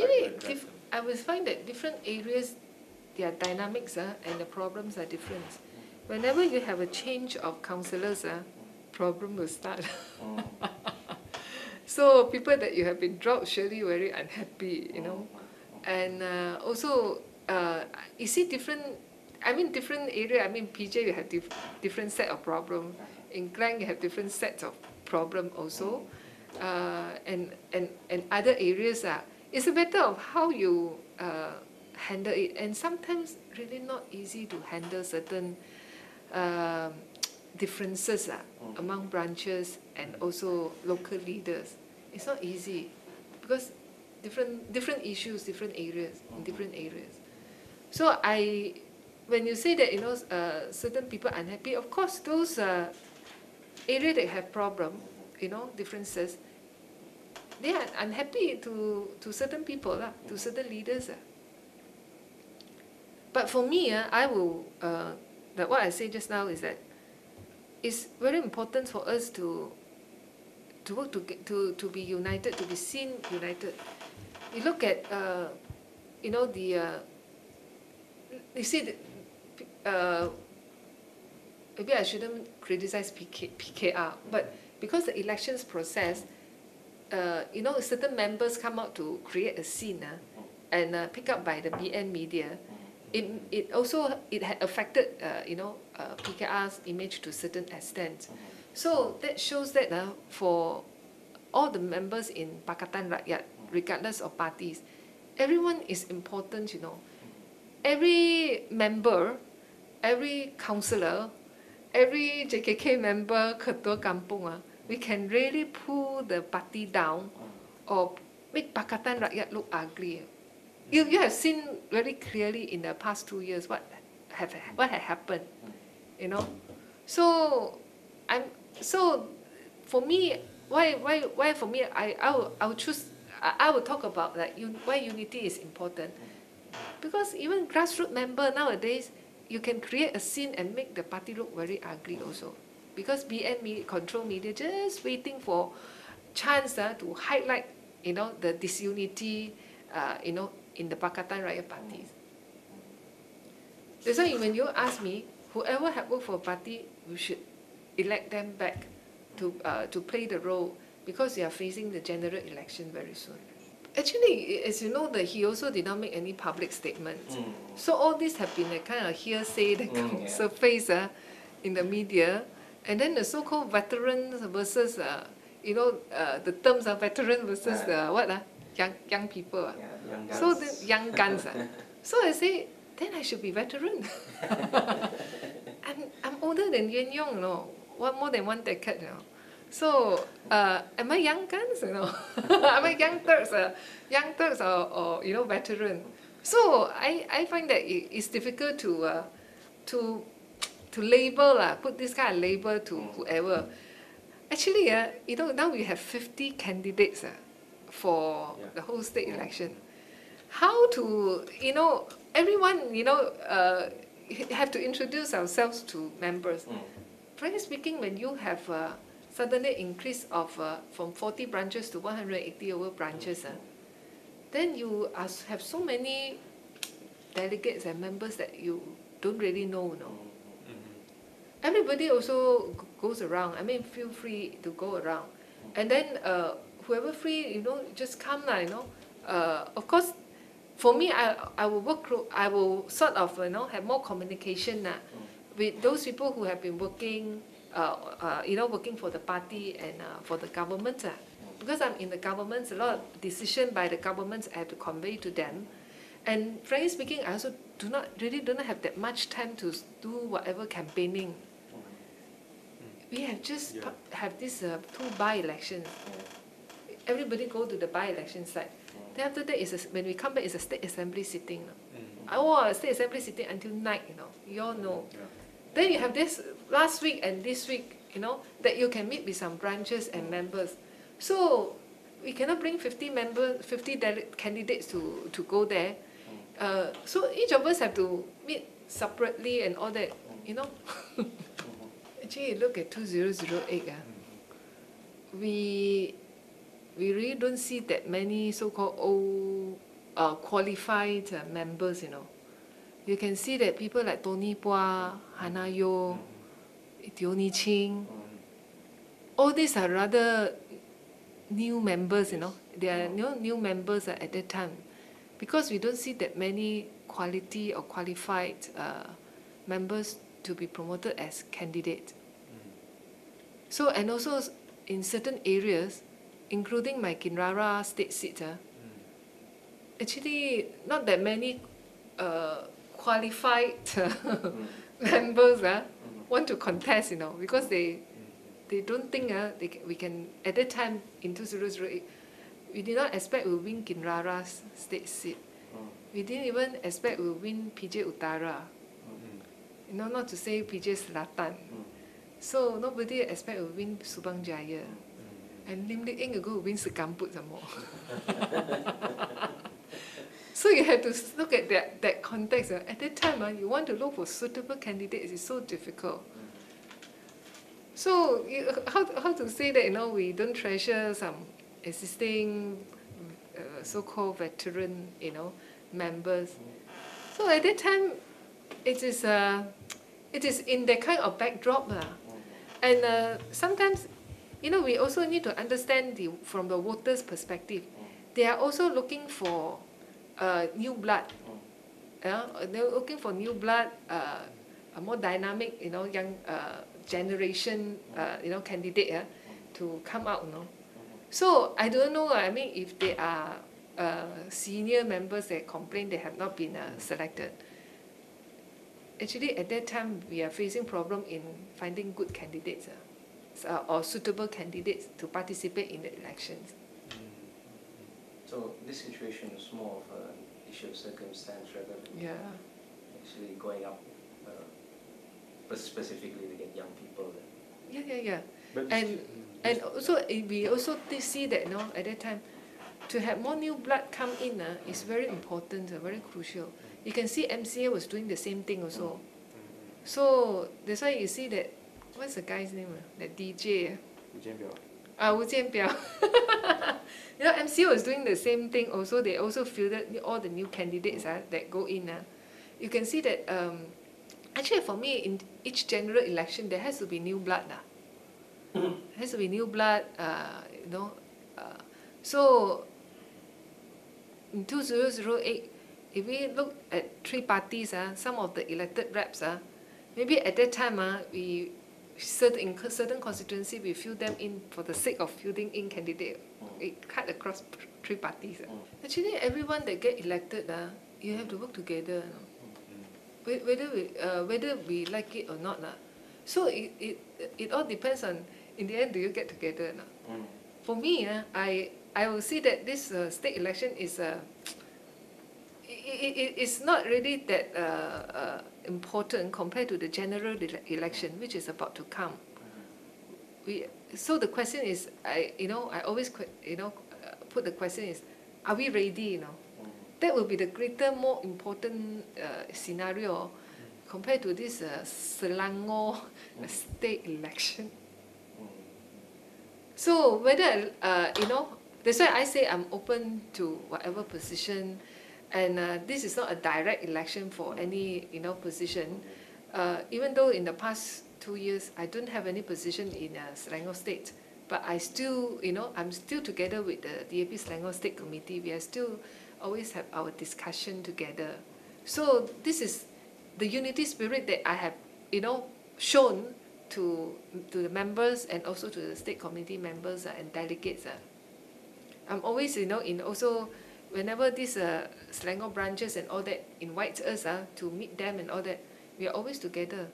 Actually, I will find that different areas, their dynamics and the problems are different. Whenever you have a change of councillors, problem will start. So people that you have been dropped surely very unhappy, you know. And also, you see different area. I mean, PJ you have different set of problem. In Klang you have different sets of problem also. And other areas it's a matter of how you handle it. And sometimes really not easy to handle certain differences among branches and also local leaders. It's not easy because different issues, different areas, in different areas. So when you say that, you know, certain people are unhappy, of course those areas that have problem, you know, differences, they are unhappy to certain people, to certain leaders. But for me, I will, that what I say just now is that it's very important for us to work to be united, to be seen united. You look at, you know, you see, maybe I shouldn't criticize PKR, but because the elections process, you know, certain members come out to create a scene and pick up by the BN media. It also had affected you know, PKR's image to a certain extent. So that shows that for all the members in Pakatan Rakyat, regardless of parties, everyone is important, you know. Every member, every councillor, every JKK member, Ketua Kampung, we can really pull the party down or make Pakatan Rakyat look ugly. You have seen very clearly in the past 2 years what had happened, you know. So for me, why for me I would choose, I would talk about that why unity is important, because even grassroots member nowadays, you can create a scene and make the party look very ugly also, because BN control media just waiting for chance to highlight, you know, the disunity, you know, in the Pakatan Rakyat parties. That's why when you ask me, whoever had worked for a party, we should elect them back to play the role, because they are facing the general election very soon. Actually, as you know, that he also did not make any public statements. So all these have been a kind of hearsay that surface in the media. And then the so-called veterans versus, you know, the terms of veteran versus young people. So the young guns. So I say, then I should be veteran. I'm older than Yuan Yong, you know, more than 1 decade, you know. So am I young guns, you know? Am I young Turks or you know, veteran? So I find that it's difficult to label, put this kind of label to whoever. Actually, you know, now we have 50 candidates for the whole state election. How to, you know, everyone, you know, have to introduce ourselves to members. Frankly speaking, when you have suddenly increase of from 40 branches to 180 over branches, then you have so many delegates and members that you don't really know. Everybody also goes around. I mean, feel free to go around. And then whoever free, you know, just come, you know. Of course, for me, I will sort of, you know, have more communication with those people who have been working, you know, working for the party and for the government. Because I'm in the government, a lot of decision by the governments I have to convey to them. And frankly speaking, I also do not have that much time to do whatever campaigning. We have just have this 2 by-elections. Everybody go to the by-election site. Then after that, when we come back, it's a state assembly sitting. Oh, state assembly sitting until night, you know. You all know. Then you have this last week and this week, you know, that you can meet with some branches and members. So we cannot bring 50 candidates to go there. So each of us have to meet separately and all that, you know. Actually, look at 2008. we really don't see that many so-called old qualified members, you know. You can see that people like Tony Pua, Hana Yo, Tioni Ching, all these are rather new members, you know. They are new members at that time. Because we don't see that many quality or qualified members to be promoted as candidates. So, and also in certain areas, including my Kinrara state seat, actually not that many qualified members want to contest, you know, because they don't think we can, at that time in 2008, we did not expect we'll win Kinrara's state seat. We didn't even expect we'll win PJ Utara. You know, not to say PJ Selatan. So nobody expect we'll win Subang Jaya. And Lim Lik Eng will go win Sekamput some more. So you have to look at that context. At that time, you want to look for suitable candidates. It's so difficult. So how to say that, you know, we don't treasure some existing so-called veteran, you know, members. So at that time, it is in that kind of backdrop. And sometimes, you know, we also need to understand from the voters' perspective. They are also looking for new blood. They're looking for new blood, a more dynamic, you know, young generation, you know, candidate to come out, you know. So I don't know. I mean, if they are senior members that complain they have not been selected. Actually, at that time, we are facing problem in finding good candidates or suitable candidates to participate in the elections. So this situation is more of an issue of circumstance rather than actually going up specifically to get young people. Yeah. And also we also see that, you know, at that time, to have more new blood come in is very important, very crucial. You can see MCA was doing the same thing also. So that's why you see that, what's the guy's name? That DJ. Wu Jianbiao. You know, MCA was doing the same thing also. They also fielded all the new candidates that go in. You can see that, actually for me, in each general election, there has to be new blood. There has to be new blood, you know. So in 2008, if we look at three parties, some of the elected reps, maybe at that time, in certain constituency, we fill them in for the sake of filling in candidate. It cut across three parties. Actually, everyone that get elected, you have to work together. Whether we like it or not. So it all depends on, in the end, do you get together? For me, I will see that this state election is it's not really that important compared to the general election, which is about to come. So the question is, I always put the question is, are we ready? You know, that will be the greater, more important scenario compared to this Selangor state election. So whether that's why I say I'm open to whatever position. And this is not a direct election for any, position. Even though in the past 2 years I don't have any position in Selangor State, but I still, I'm still together with the DAP Selangor State Committee. We are still always have our discussion together. So this is the unity spirit that I have, shown to the members and also to the state committee members and delegates. I'm always, also. Whenever these Selangor branches and all that invites us to meet them and all that, we are always together.